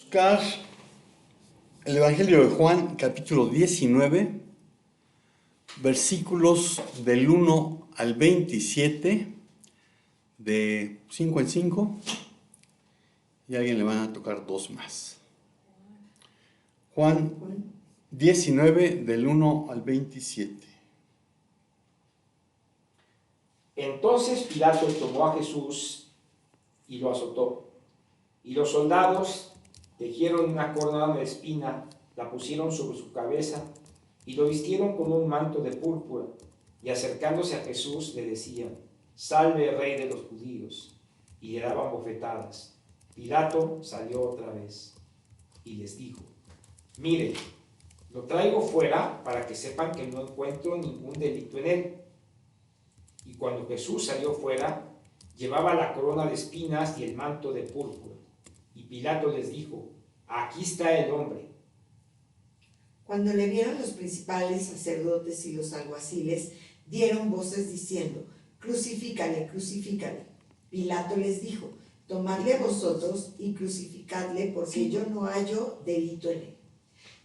Buscar el Evangelio de Juan, capítulo 19, versículos del 1 al 27, de 5 en 5, y a alguien le van a tocar dos más. Juan 19, del 1 al 27. Entonces Pilato tomó a Jesús y lo azotó, y los soldados tejieron una corona de espina, la pusieron sobre su cabeza y lo vistieron con un manto de púrpura, y acercándose a Jesús le decían: «Salve, Rey de los judíos», y le daban bofetadas. Pilato salió otra vez y les dijo: «Miren, lo traigo fuera para que sepan que no encuentro ningún delito en él». Y cuando Jesús salió fuera, llevaba la corona de espinas y el manto de púrpura. Y Pilato les dijo: «Aquí está el hombre». Cuando le vieron los principales sacerdotes y los alguaciles, dieron voces diciendo: «Crucifícale, crucifícale». Pilato les dijo: «Tomadle vosotros y crucificadle, porque yo no hallo delito en él».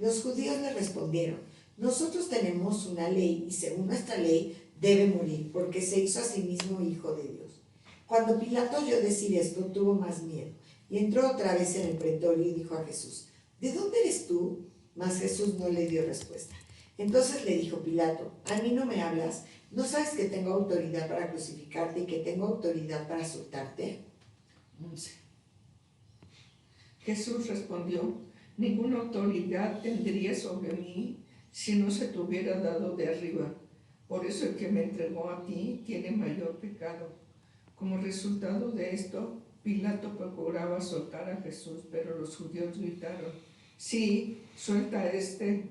Los judíos le respondieron: «Nosotros tenemos una ley, y según nuestra ley debe morir, porque se hizo a sí mismo hijo de Dios». Cuando Pilato oyó decir esto, tuvo más miedo, y entró otra vez en el pretorio y dijo a Jesús: «¿De dónde eres tú?». Mas Jesús no le dio respuesta. Entonces le dijo Pilato: «¿A mí no me hablas? ¿No sabes que tengo autoridad para crucificarte y que tengo autoridad para soltarte?». 11. Jesús respondió: «Ninguna autoridad tendría sobre mí si no se te hubiera dado de arriba. Por eso el que me entregó a ti tiene mayor pecado». Como resultado de esto, Pilato procuraba soltar a Jesús, pero los judíos gritaron: «Sí, suelta a este.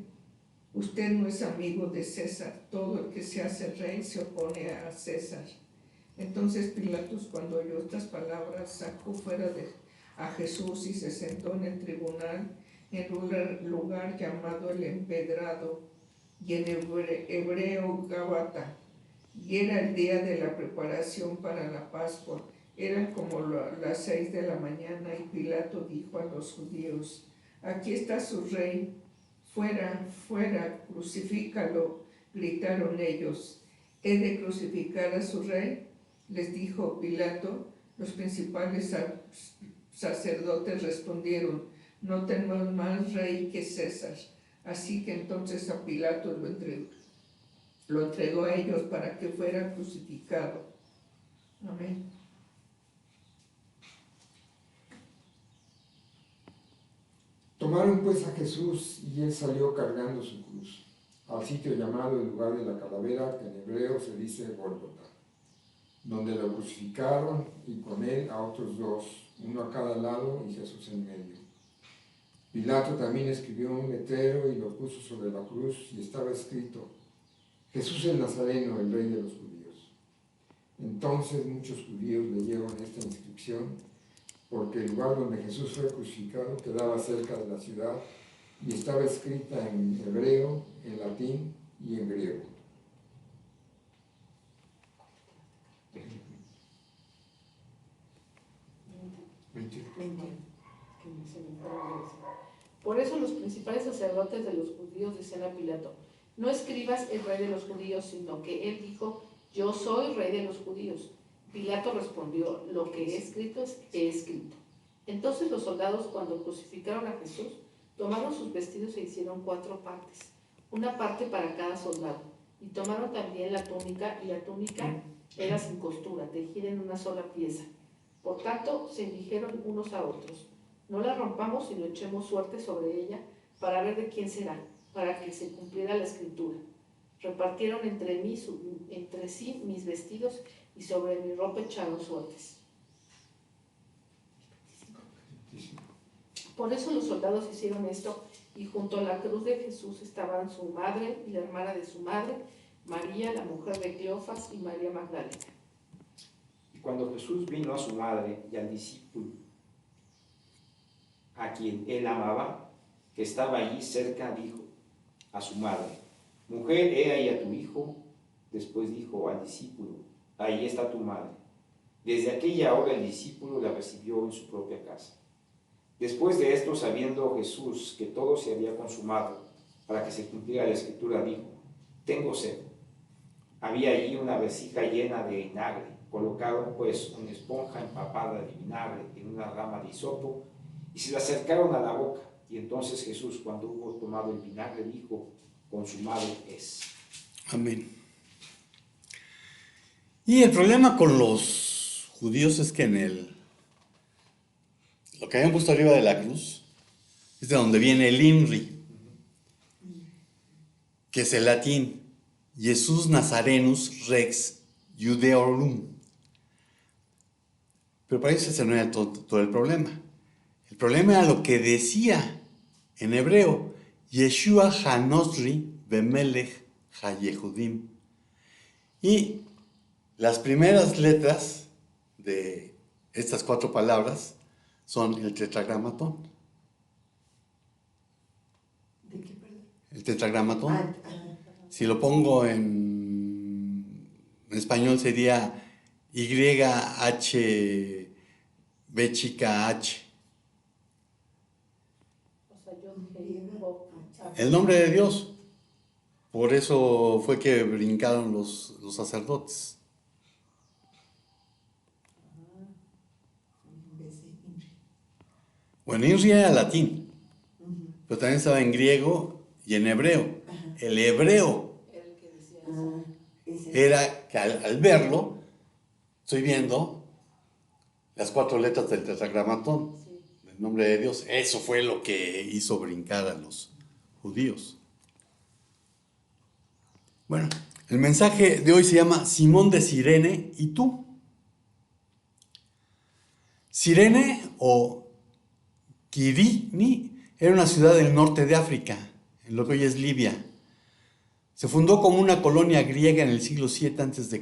Usted no es amigo de César. Todo el que se hace rey se opone a César». Entonces Pilatos, cuando oyó estas palabras, sacó fuera a Jesús y se sentó en el tribunal en un lugar llamado el Empedrado, y en hebreo Gábata. Y era el día de la preparación para la Pascua. Eran como las 6 de la mañana, y Pilato dijo a los judíos: «Aquí está su rey, fuera, fuera, crucifícalo». Gritaron ellos: «¿He de crucificar a su rey?». Les dijo Pilato. Los principales sacerdotes respondieron: «No tenemos más rey que César». Así que entonces a Pilato lo entregó a ellos para que fuera crucificado. Amén. Tomaron pues a Jesús, y él salió cargando su cruz al sitio llamado el lugar de la calavera, que en hebreo se dice Gólgota, donde lo crucificaron, y con él a otros dos, uno a cada lado y Jesús en medio. Pilato también escribió un letrero y lo puso sobre la cruz, y estaba escrito: «Jesús el Nazareno, el Rey de los Judíos». Entonces muchos judíos leyeron esta inscripción, porque el lugar donde Jesús fue crucificado quedaba cerca de la ciudad, y estaba escrita en hebreo, en latín y en griego. Por eso los principales sacerdotes de los judíos decían a Pilato: «No escribas el Rey de los judíos, sino que él dijo: yo soy Rey de los judíos». Pilato respondió: «Lo que he escrito, he escrito». Entonces los soldados, cuando crucificaron a Jesús, tomaron sus vestidos e hicieron 4 partes, una parte para cada soldado, y tomaron también la túnica, y la túnica era sin costura, tejida en una sola pieza. Por tanto, se dijeron unos a otros: «No la rompamos, sino echemos suerte sobre ella para ver de quién será, para que se cumpliera la escritura». Repartieron entre sí mis vestidos, y sobre mi ropa echaron suertes. Por eso los soldados hicieron esto, y junto a la cruz de Jesús estaban su madre y la hermana de su madre, María, la mujer de Cleofas, y María Magdalena. Y cuando Jesús vino a su madre y al discípulo a quien él amaba, que estaba allí cerca, dijo a su madre: «Mujer, he ahí a tu hijo». Después dijo al discípulo: «Ahí está tu madre». Desde aquella hora el discípulo la recibió en su propia casa. Después de esto, sabiendo Jesús que todo se había consumado, para que se cumpliera la escritura, dijo: tengo sed. Había allí una vasija llena de vinagre. Colocaron pues una esponja empapada de vinagre en una rama de hisopo y se la acercaron a la boca. Y entonces Jesús, cuando hubo tomado el vinagre, dijo: consumado es. Amén. Y el problema con los judíos es que lo que habían puesto arriba de la cruz es de donde viene el INRI, que es el latín, Jesus Nazarenus Rex Judeorum. Pero para eso ese no era todo el problema. El problema era lo que decía en hebreo, Yeshua Hanosri Bemelech Hayehudim. Y las primeras letras de estas 4 palabras son el tetragramatón. ¿De qué, perdón? El tetragramatón. Si lo pongo en español sería YHBH. O sea, yo digo, El nombre de Dios. Por eso fue que brincaron los sacerdotes. En vez de Inri. Bueno, Inri era latín, pero también estaba en griego y en hebreo. El hebreo era el que decía eso. era que al verlo, estoy viendo las 4 letras del tetragramatón, Sí. el nombre de Dios. Eso fue lo que hizo brincar a los judíos. Bueno, el mensaje de hoy se llama Simón de Cirene y tú. Cirene o Kirini era una ciudad del norte de África, en lo que hoy es Libia. Se fundó como una colonia griega en el siglo VII a.C.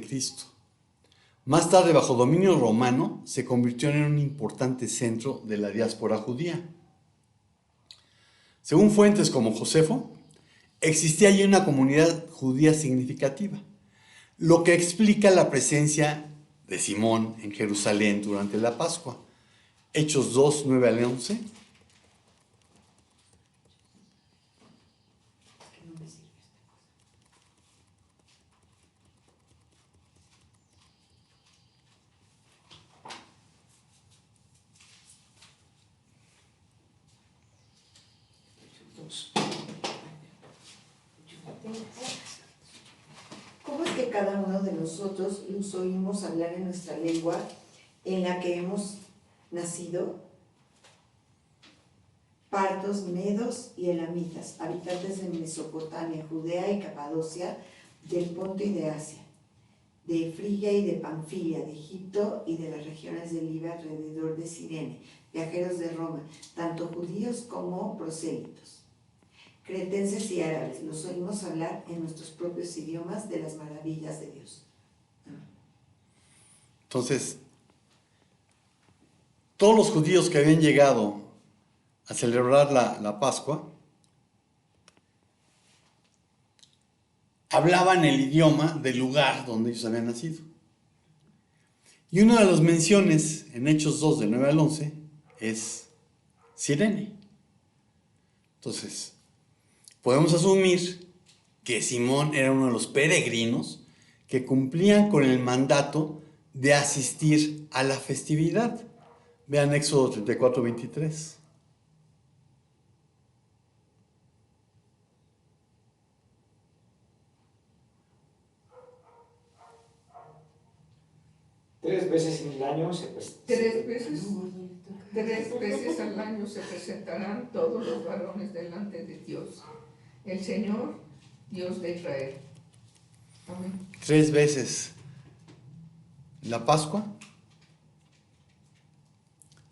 Más tarde, bajo dominio romano, se convirtió en un importante centro de la diáspora judía. Según fuentes como Josefo, existía allí una comunidad judía significativa, lo que explica la presencia de Simón en Jerusalén durante la Pascua. Hechos 2, 9 al 11. Que no me sirve esta cosa. ¿Cómo es que cada uno de nosotros los oímos hablar en nuestra lengua en la que hemos nacido? Partos, medos y elamitas, habitantes de Mesopotamia, Judea y Capadocia, del Ponto y de Asia, de Frigia y de Panfilia, de Egipto y de las regiones de Libia alrededor de Cirene, viajeros de Roma, tanto judíos como prosélitos, cretenses y árabes, los oímos hablar en nuestros propios idiomas de las maravillas de Dios. Entonces, todos los judíos que habían llegado a celebrar la Pascua hablaban el idioma del lugar donde ellos habían nacido. Y una de las menciones en Hechos 2, de 9 al 11, es Cirene. Entonces, podemos asumir que Simón era uno de los peregrinos que cumplían con el mandato de asistir a la festividad. Vean Éxodo 34, 23. Tres veces en el año se Tres veces al año se presentarán todos los varones delante de Dios, el Señor, Dios de Israel. Amén. 3 veces. La Pascua,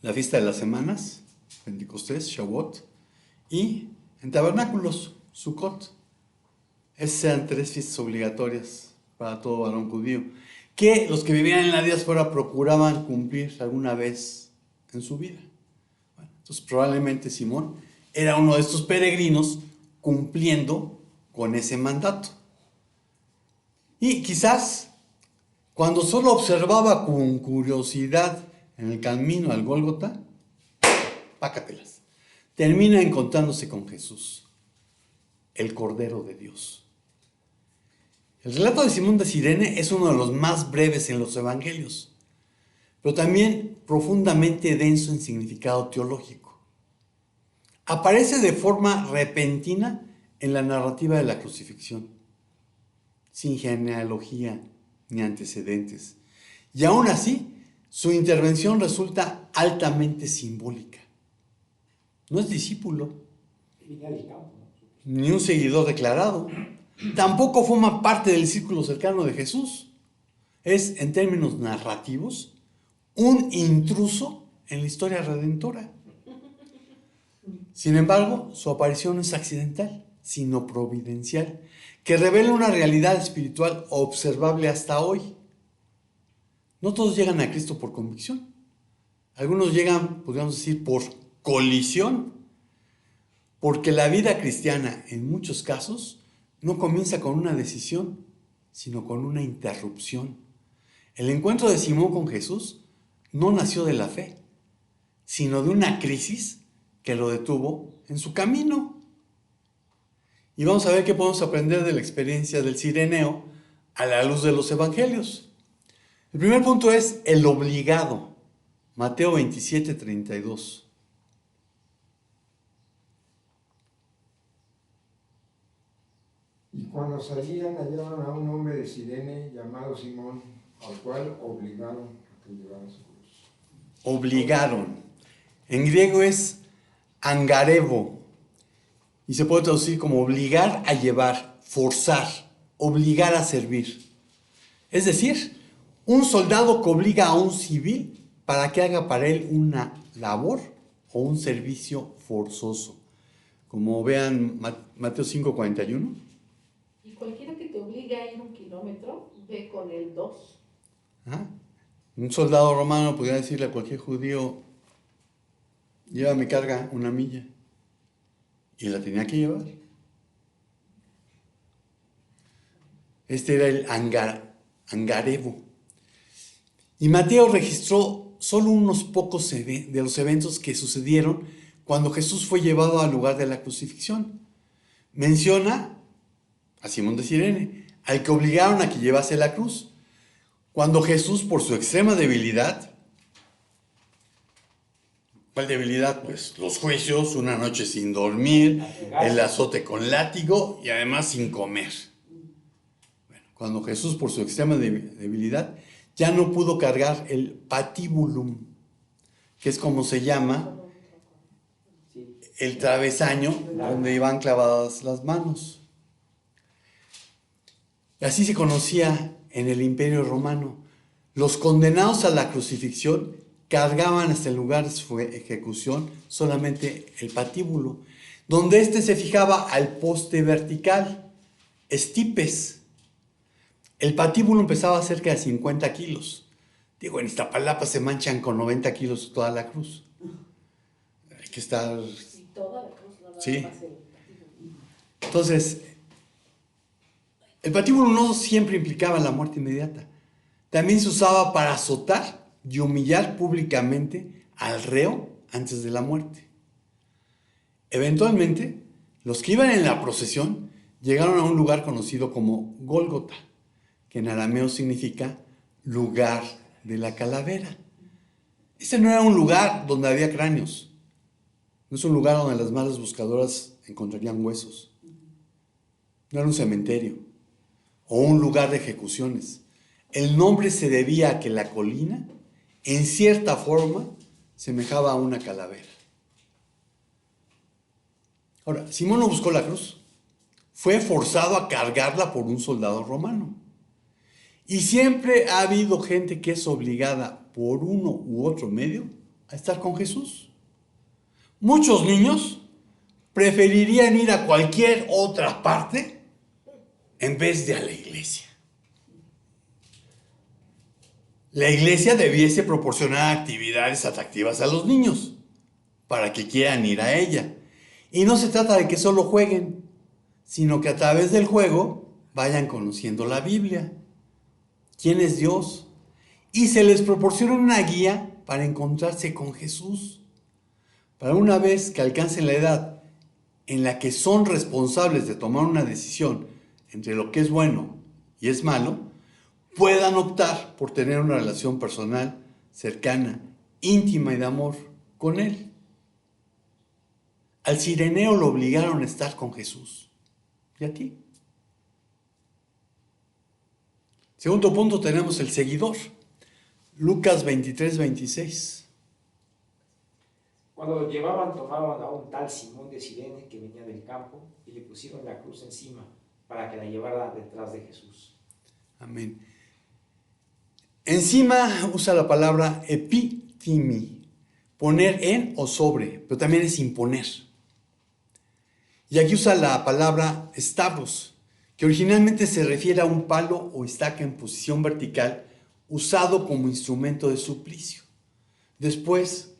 la fiesta de las semanas, Pentecostés, Shavuot, y en tabernáculos, Sukkot. Esas eran 3 fiestas obligatorias para todo varón judío, que los que vivían en la diáspora procuraban cumplir alguna vez en su vida. Bueno, entonces probablemente Simón era uno de estos peregrinos cumpliendo con ese mandato. Y quizás cuando solo observaba con curiosidad en el camino al Gólgota, pácatelas. Termina encontrándose con Jesús, el Cordero de Dios. El relato de Simón de Cirene es uno de los más breves en los evangelios, pero también profundamente denso en significado teológico. Aparece de forma repentina en la narrativa de la crucifixión, sin genealogía ni antecedentes. Y aún así, su intervención resulta altamente simbólica. No es discípulo, ni un seguidor declarado. Tampoco forma parte del círculo cercano de Jesús. Es, en términos narrativos, un intruso en la historia redentora. Sin embargo, su aparición no es accidental, sino providencial, que revela una realidad espiritual observable hasta hoy. No todos llegan a Cristo por convicción. Algunos llegan, podríamos decir, por colisión, porque la vida cristiana, en muchos casos, no comienza con una decisión, sino con una interrupción. El encuentro de Simón con Jesús no nació de la fe, sino de una crisis que lo detuvo en su camino. Y vamos a ver qué podemos aprender de la experiencia del cireneo a la luz de los evangelios. El primer punto es el obligado. Mateo 27, 32. Y cuando salían hallaron a un hombre de Cirene llamado Simón, al cual obligaron a que llevara su cruz. Obligaron. En griego es angarevo y se puede traducir como obligar a llevar, forzar, obligar a servir. Es decir, un soldado que obliga a un civil para que haga para él una labor o un servicio forzoso. Como vean Mateo 5:41. Y cualquiera que te obligue a ir 1 kilómetro, ve con él 2. ¿Ah? Un soldado romano podría decirle a cualquier judío: lleva mi carga 1 milla. Y la tenía que llevar. Este era el angarevo. Y Mateo registró solo unos pocos de los eventos que sucedieron cuando Jesús fue llevado al lugar de la crucifixión. Menciona a Simón de Cirene, al que obligaron a que llevase la cruz. Cuando Jesús, por su extrema debilidad, ¿cuál debilidad? Pues los juicios, 1 noche sin dormir, el azote con látigo y además sin comer. Bueno, cuando Jesús, por su extrema debilidad, ya no pudo cargar el patibulum, que es como se llama el travesaño donde iban clavadas las manos. Y así se conocía en el Imperio Romano. Los condenados a la crucifixión cargaban hasta el lugar de su ejecución solamente el patíbulo, donde éste se fijaba al poste vertical, estipes. El patíbulo pesaba cerca de 50 kilos. Digo, en Iztapalapa se manchan con 90 kilos toda la cruz. Hay que estar... Y toda la cruz, no nada Sí. más el patíbulo. Entonces, el patíbulo no siempre implicaba la muerte inmediata. También se usaba para azotar y humillar públicamente al reo antes de la muerte. Eventualmente, los que iban en la procesión llegaron a un lugar conocido como Gólgota, que en arameo significa lugar de la calavera. Este no era un lugar donde había cráneos. No es un lugar donde las malas buscadoras encontrarían huesos. No era un cementerio o un lugar de ejecuciones. El nombre se debía a que la colina, en cierta forma, semejaba a una calavera. Ahora, Simón no buscó la cruz. Fue forzado a cargarla por un soldado romano. Y siempre ha habido gente que es obligada por uno u otro medio a estar con Jesús. Muchos niños preferirían ir a cualquier otra parte en vez de a la iglesia. La iglesia debiese proporcionar actividades atractivas a los niños para que quieran ir a ella. Y no se trata de que solo jueguen, sino que a través del juego vayan conociendo la Biblia. ¿Quién es Dios? Y se les proporciona una guía para encontrarse con Jesús, para una vez que alcancen la edad en la que son responsables de tomar una decisión entre lo que es bueno y es malo, puedan optar por tener una relación personal, cercana, íntima y de amor con Él. Al cireneo lo obligaron a estar con Jesús. ¿Y a ti? Segundo punto, tenemos el seguidor. Lucas 23, 26. Cuando lo llevaban, tomaban a un tal Simón de Cirene que venía del campo y le pusieron la cruz encima para que la llevara detrás de Jesús. Amén. Encima usa la palabra epitimi, poner en o sobre, pero también es imponer. Y aquí usa la palabra stavros, que originalmente se refiere a un palo o estaca en posición vertical usado como instrumento de suplicio. Después,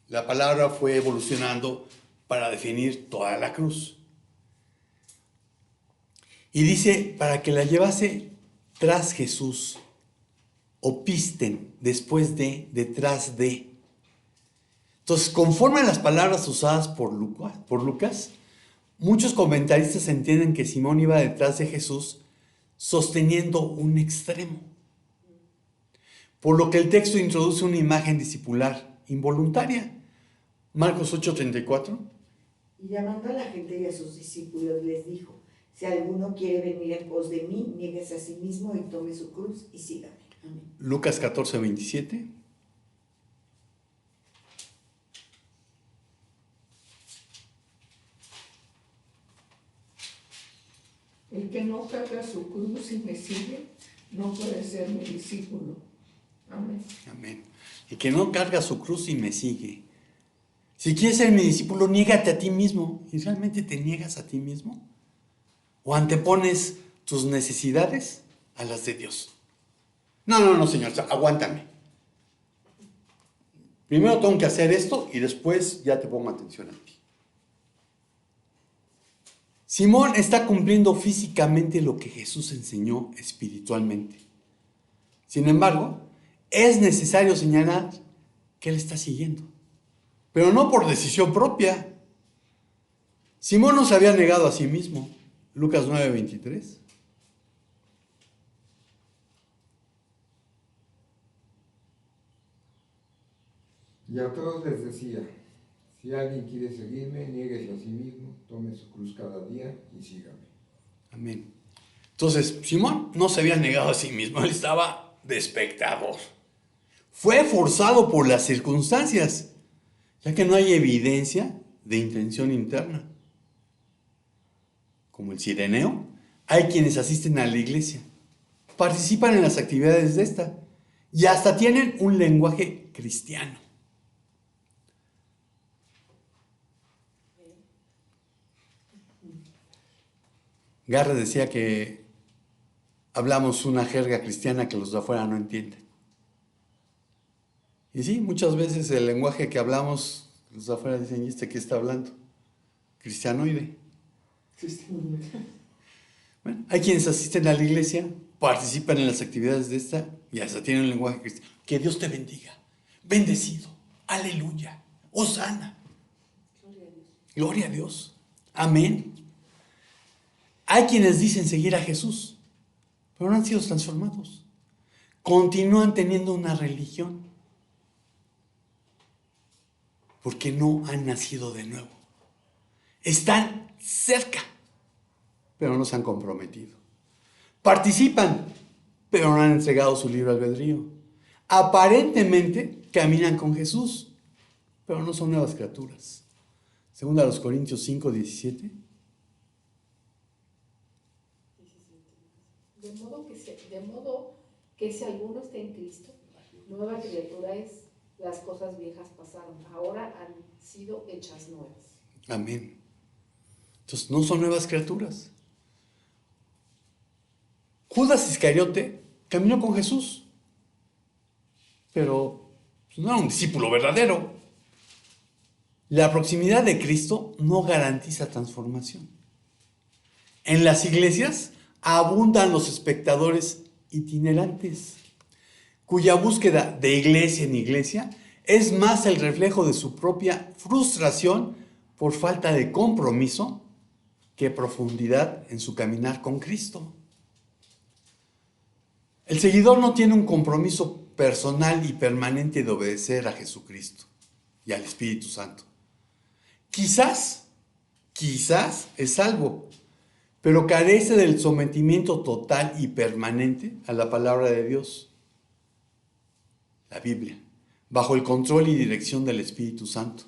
la palabra fue evolucionando para definir toda la cruz. Y dice, para que la llevase tras Jesús, o pisten, después de, detrás de. Entonces, conforme a las palabras usadas por Lucas, muchos comentaristas entienden que Simón iba detrás de Jesús sosteniendo un extremo. Por lo que el texto introduce una imagen discipular involuntaria. Marcos 8:34. Y llamando a la gente y a sus discípulos les dijo, si alguno quiere venir en pos de mí, niéguese a sí mismo y tome su cruz y sígame. Amén. Lucas 14:27. El que no carga su cruz y me sigue, no puede ser mi discípulo. Amén. Amén. Y que no carga su cruz y me sigue. Si quieres ser mi discípulo, niégate a ti mismo. ¿Y realmente te niegas a ti mismo? ¿O antepones tus necesidades a las de Dios? No, señor, aguántame. Primero tengo que hacer esto y después ya te pongo atención a ti. Simón está cumpliendo físicamente lo que Jesús enseñó espiritualmente. Sin embargo, es necesario señalar que él está siguiendo, pero no por decisión propia. Simón no se había negado a sí mismo. Lucas 9:23. Y a todos les decía, si alguien quiere seguirme, niéguese a sí mismo, tome su cruz cada día y sígame. Amén. Entonces, Simón no se había negado a sí mismo, él estaba de espectador. Fue forzado por las circunstancias, ya que no hay evidencia de intención interna. Como el cireneo, hay quienes asisten a la iglesia, participan en las actividades de esta y hasta tienen un lenguaje cristiano. Garrett decía que hablamos una jerga cristiana que los de afuera no entienden. Y sí, muchas veces el lenguaje que hablamos, los de afuera dicen, ¿y este qué está hablando? Cristianoide. Bueno, hay quienes asisten a la iglesia, participan en las actividades de esta y hasta tienen un lenguaje cristiano. Que Dios te bendiga. Bendecido. Aleluya. Hosana. Gloria a Dios. Amén. Hay quienes dicen seguir a Jesús, pero no han sido transformados. Continúan teniendo una religión porque no han nacido de nuevo. Están cerca, pero no se han comprometido. Participan, pero no han entregado su libre albedrío. Aparentemente caminan con Jesús, pero no son nuevas criaturas. Segunda a los Corintios 5:17. De modo que si alguno está en Cristo, nueva criatura es. Las cosas viejas pasaron, ahora han sido hechas nuevas. Amén. Entonces no son nuevas criaturas. Judas Iscariote caminó con Jesús, pero no era un discípulo verdadero. La proximidad de Cristo no garantiza transformación. En las iglesias abundan los espectadores itinerantes, cuya búsqueda de iglesia en iglesia es más el reflejo de su propia frustración por falta de compromiso que profundidad en su caminar con Cristo. El seguidor no tiene un compromiso personal y permanente de obedecer a Jesucristo y al Espíritu Santo. Quizás es salvo, pero carece del sometimiento total y permanente a la palabra de Dios, la Biblia, bajo el control y dirección del Espíritu Santo.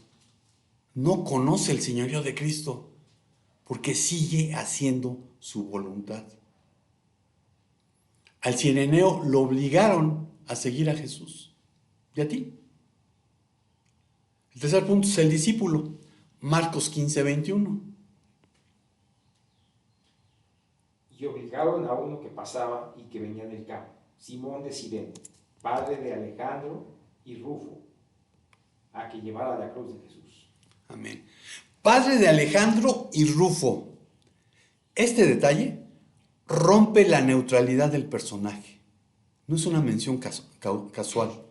No conoce el señorío de Cristo porque sigue haciendo su voluntad. Al cireneo lo obligaron a seguir a Jesús. ¿Y a ti? El tercer punto es el discípulo. Marcos 15:21. Y obligaron a uno que pasaba y que venía del campo, Simón de Cirene, padre de Alejandro y Rufo, a que llevara la cruz de Jesús. Amén. Padre de Alejandro y Rufo. Este detalle rompe la neutralidad del personaje. No es una mención casual.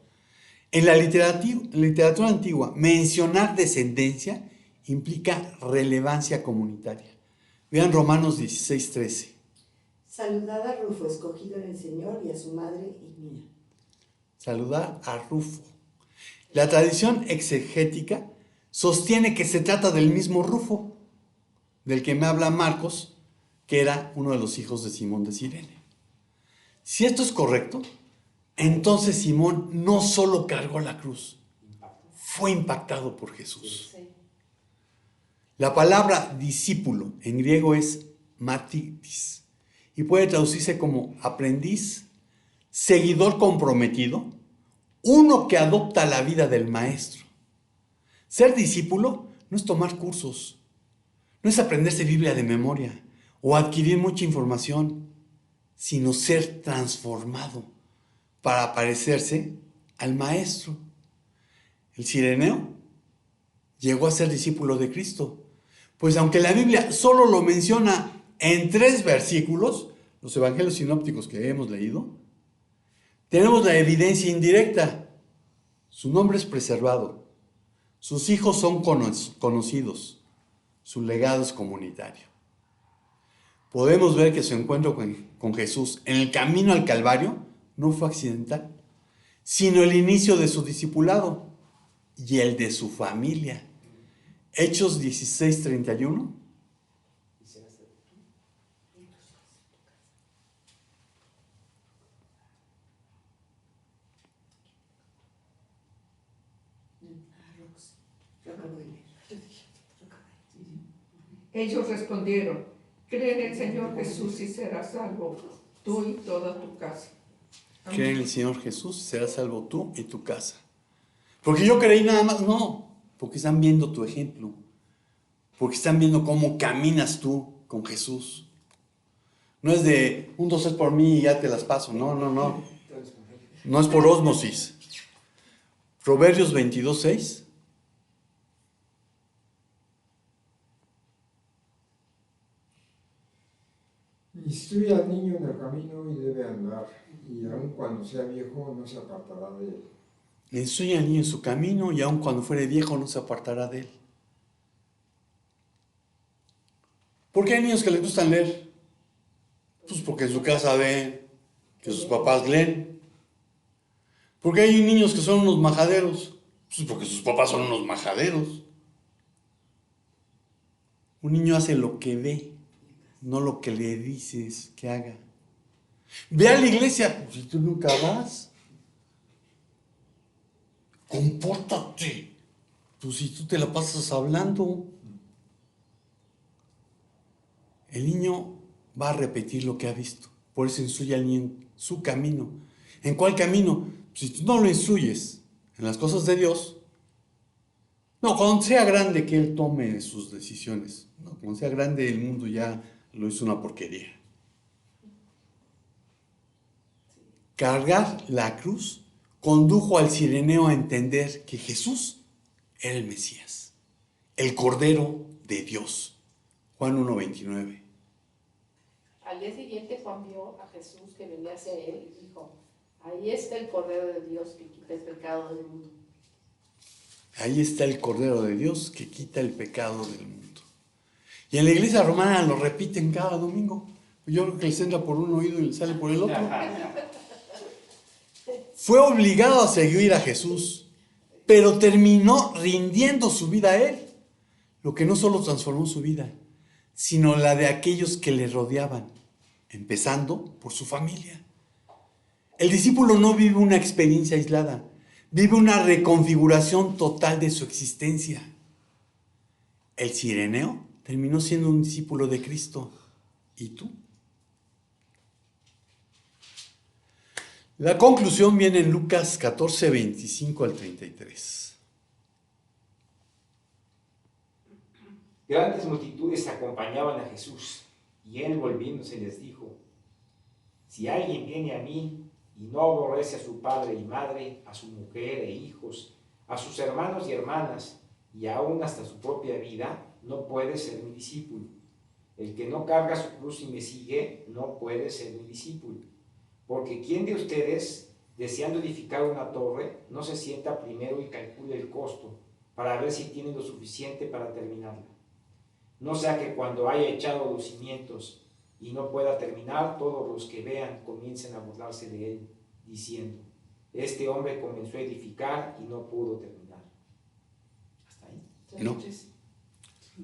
En la literatura antigua, mencionar descendencia implica relevancia comunitaria. Vean Romanos 16:13. Saludad a Rufo, escogido en el Señor, y a su madre y mía. Saludar a Rufo. La tradición exegética sostiene que se trata del mismo Rufo, del que me habla Marcos, que era uno de los hijos de Simón de Cirene. Si esto es correcto, entonces Simón no solo cargó la cruz, fue impactado por Jesús. Sí. La palabra discípulo en griego es matitis y puede traducirse como aprendiz, seguidor comprometido, uno que adopta la vida del maestro. Ser discípulo no es tomar cursos, no es aprenderse Biblia de memoria o adquirir mucha información, sino ser transformado para parecerse al maestro. El cireneo llegó a ser discípulo de Cristo, pues aunque la Biblia solo lo menciona en 3 versículos, los evangelios sinópticos que hemos leído, tenemos la evidencia indirecta. Su nombre es preservado, sus hijos son conocidos, su legado es comunitario. Podemos ver que su encuentro con Jesús en el camino al Calvario no fue accidental, sino el inicio de su discipulado y el de su familia. Hechos 16:31. Ellos respondieron, cree en el Señor Jesús y serás salvo, tú y toda tu casa. Cree en el Señor Jesús, serás salvo tú y tu casa. Porque yo creí nada más, no, porque están viendo tu ejemplo, porque están viendo cómo caminas tú con Jesús. No es de 1, 2, 3 por mí y ya te las paso, no. No es por ósmosis. Proverbios 22:6. Instruye al niño en el camino y debe andar, y aun cuando sea viejo no se apartará de él. Instruye al niño en su camino y aun cuando fuere viejo no se apartará de él. ¿Por qué hay niños que les gustan leer? Pues porque en su casa ven que sus papás leen. ¿Por qué hay niños que son unos majaderos? Pues porque sus papás son unos majaderos. Un niño hace lo que ve, no lo que le dices que haga. Ve a la iglesia, pues si tú nunca vas. Compórtate, pues si tú te la pasas hablando. El niño va a repetir lo que ha visto. Por eso instruye al niño en su camino. ¿En cuál camino? Si tú no lo instruyes en las cosas de Dios, no, cuando sea grande que él tome sus decisiones. No, cuando sea grande el mundo ya lo hizo una porquería. Cargar la cruz condujo al cireneo a entender que Jesús era el Mesías, el Cordero de Dios. Juan 1:29. Al día siguiente Juan vio a Jesús que venía hacia él y dijo, ahí está el Cordero de Dios que quita el pecado del mundo. Ahí está el Cordero de Dios que quita el pecado del mundo. Y en la iglesia romana lo repiten cada domingo. Yo creo que les entra por un oído y les sale por el otro. Fue obligado a seguir a Jesús, pero terminó rindiendo su vida a Él. Lo que no solo transformó su vida, sino la de aquellos que le rodeaban, empezando por su familia. El discípulo no vive una experiencia aislada, vive una reconfiguración total de su existencia. El cireneo terminó siendo un discípulo de Cristo. ¿Y tú? La conclusión viene en Lucas 14, 25 al 33. Grandes multitudes acompañaban a Jesús, y él volviéndose les dijo: si alguien viene a mí y no aborrece a su padre y madre, a su mujer e hijos, a sus hermanos y hermanas, y aún hasta su propia vida, no puede ser mi discípulo. El que no carga su cruz y me sigue, no puede ser mi discípulo. Porque ¿quién de ustedes, deseando edificar una torre, no se sienta primero y calcule el costo, para ver si tiene lo suficiente para terminarla? No sea que cuando haya echado los cimientos y no pueda terminar, todos los que vean comiencen a burlarse de él, diciendo: este hombre comenzó a edificar y no pudo terminar. ¿Hasta ahí? No,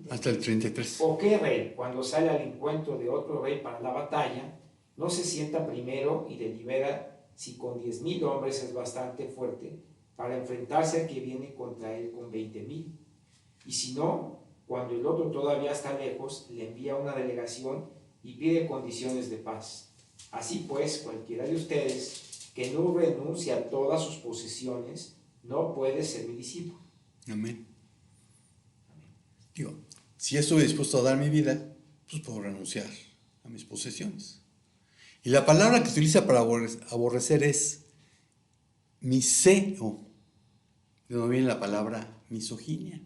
hasta el 33. ¿O qué rey, cuando sale al encuentro de otro rey para la batalla, no se sienta primero y delibera si con 10,000 hombres es bastante fuerte para enfrentarse al que viene contra él con 20,000? Y si no, cuando el otro todavía está lejos, le envía una delegación y pide condiciones de paz. Así pues, cualquiera de ustedes que no renuncie a todas sus posesiones, no puede ser mi discípulo. Amén. Digo, si estoy dispuesto a dar mi vida, pues puedo renunciar a mis posesiones. Y la palabra que utiliza para aborrecer es miseo, de donde viene la palabra misoginia.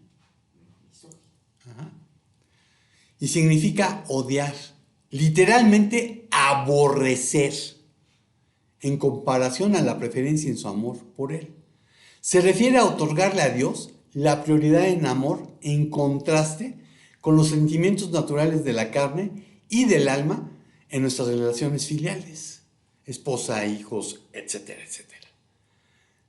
Ajá. Y significa odiar, literalmente aborrecer, en comparación a la preferencia en su amor por Él. Se refiere a otorgarle a Dios la prioridad en amor en contraste con los sentimientos naturales de la carne y del alma en nuestras relaciones filiales, esposa, hijos, etcétera, etcétera.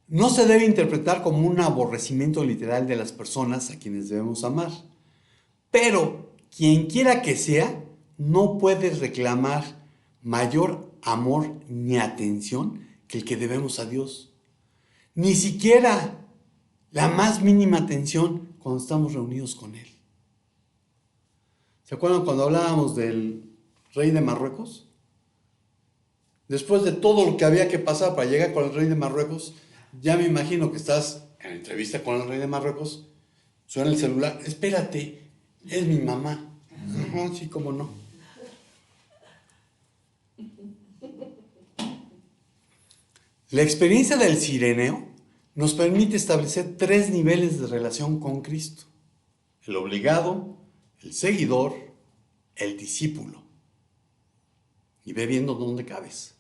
No se debe interpretar como un aborrecimiento literal de las personas a quienes debemos amar, pero quien quiera que sea, no puede reclamar mayor amor ni atención que el que debemos a Dios. Ni siquiera la más mínima atención cuando estamos reunidos con Él. ¿Se acuerdan cuando hablábamos del rey de Marruecos? Después de todo lo que había que pasar para llegar con el rey de Marruecos, ya me imagino que estás en la entrevista con el rey de Marruecos, suena el celular, espérate, es mi mamá. Ajá, sí, cómo no. La experiencia del cireneo nos permite establecer 3 niveles de relación con Cristo: el obligado, el seguidor, el discípulo. Y ve viendo dónde cabes.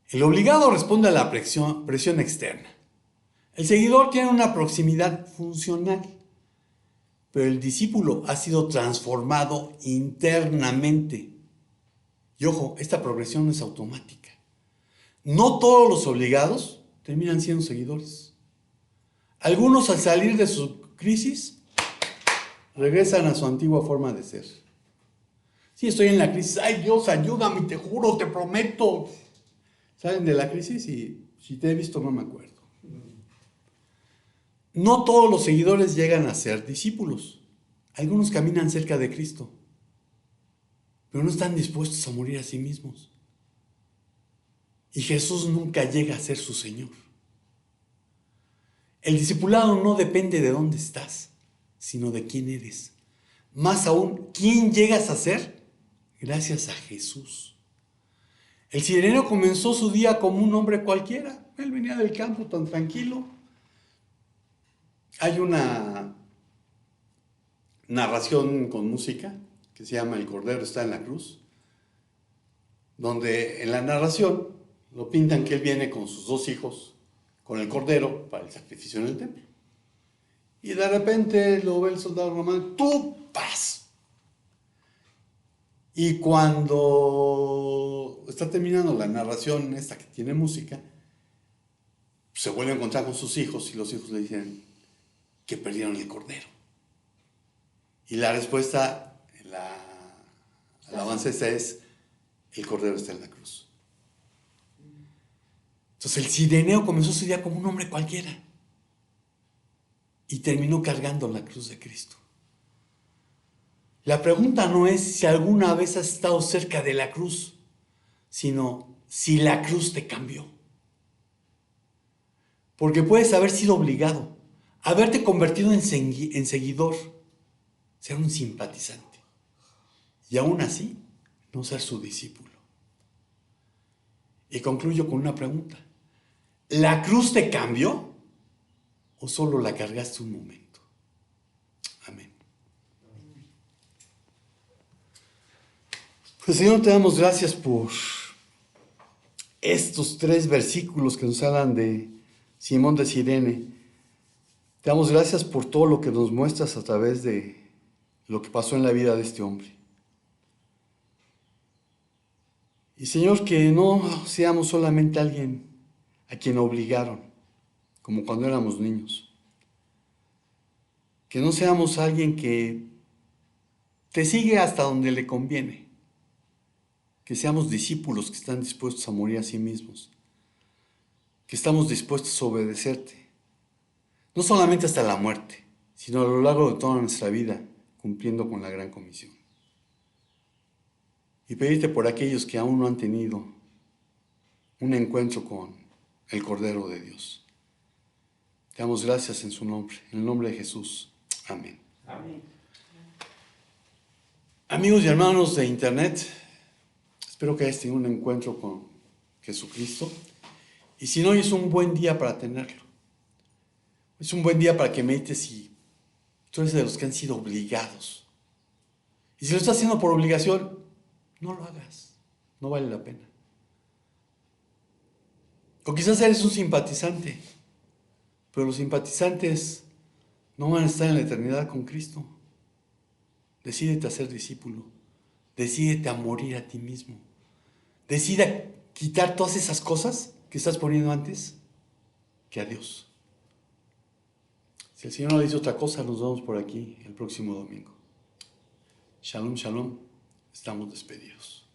El obligado responde a la presión externa. El seguidor tiene una proximidad funcional, pero el discípulo ha sido transformado internamente. Y ojo, esta progresión no es automática. No todos los obligados terminan siendo seguidores. Algunos, al salir de su crisis, regresan a su antigua forma de ser. Sí, estoy en la crisis. Ay, Dios, ayúdame, te juro, te prometo. Salen de la crisis y si te he visto no me acuerdo. No todos los seguidores llegan a ser discípulos. Algunos caminan cerca de Cristo, pero no están dispuestos a morir a sí mismos. Y Jesús nunca llega a ser su Señor. El discipulado no depende de dónde estás, sino de quién eres. Más aún, ¿quién llegas a ser? Gracias a Jesús. El cireneo comenzó su día como un hombre cualquiera. Él venía del campo tan tranquilo. Hay una narración con música que se llama El Cordero está en la cruz, donde en la narración lo pintan que él viene con sus 2 hijos, con el Cordero, para el sacrificio en el templo. Y de repente lo ve el soldado romano, ¡tú! ¡Paz! Y cuando está terminando la narración esta que tiene música, se vuelve a encontrar con sus hijos y los hijos le dicen que perdieron el cordero. Y la respuesta, la alabanza esta es, el cordero está en la cruz. Entonces el Cireneo comenzó su día como un hombre cualquiera y terminó cargando la cruz de Cristo. La pregunta no es si alguna vez has estado cerca de la cruz, sino si la cruz te cambió. Porque puedes haber sido obligado, haberte convertido en seguidor, ser un simpatizante, y aún así no ser su discípulo. Y concluyo con una pregunta. ¿La cruz te cambió o solo la cargaste un momento? Amén. Pues Señor, te damos gracias por estos 3 versículos que nos hablan de Simón de Cirene. Te damos gracias por todo lo que nos muestras a través de lo que pasó en la vida de este hombre. Y Señor, que no seamos solamente alguien a quien obligaron, como cuando éramos niños. Que no seamos alguien que te sigue hasta donde le conviene. Que seamos discípulos que están dispuestos a morir a sí mismos. Que estamos dispuestos a obedecerte. No solamente hasta la muerte, sino a lo largo de toda nuestra vida, cumpliendo con la gran comisión. Y pedirte por aquellos que aún no han tenido un encuentro con el Cordero de Dios. Te damos gracias en su nombre, en el nombre de Jesús. Amén. Amén. Amigos y hermanos de internet, espero que hayas tenido un encuentro con Jesucristo. Y si no, hoy es un buen día para tenerlo. Es un buen día para que medites si tú eres de los que han sido obligados. Y si lo estás haciendo por obligación, no lo hagas. No vale la pena. O quizás eres un simpatizante, pero los simpatizantes no van a estar en la eternidad con Cristo. Decídete a ser discípulo. Decídete a morir a ti mismo. Decide a quitar todas esas cosas que estás poniendo antes que a Dios. Si el Señor no dice otra cosa, nos vemos por aquí el próximo domingo. Shalom, shalom. Estamos despedidos.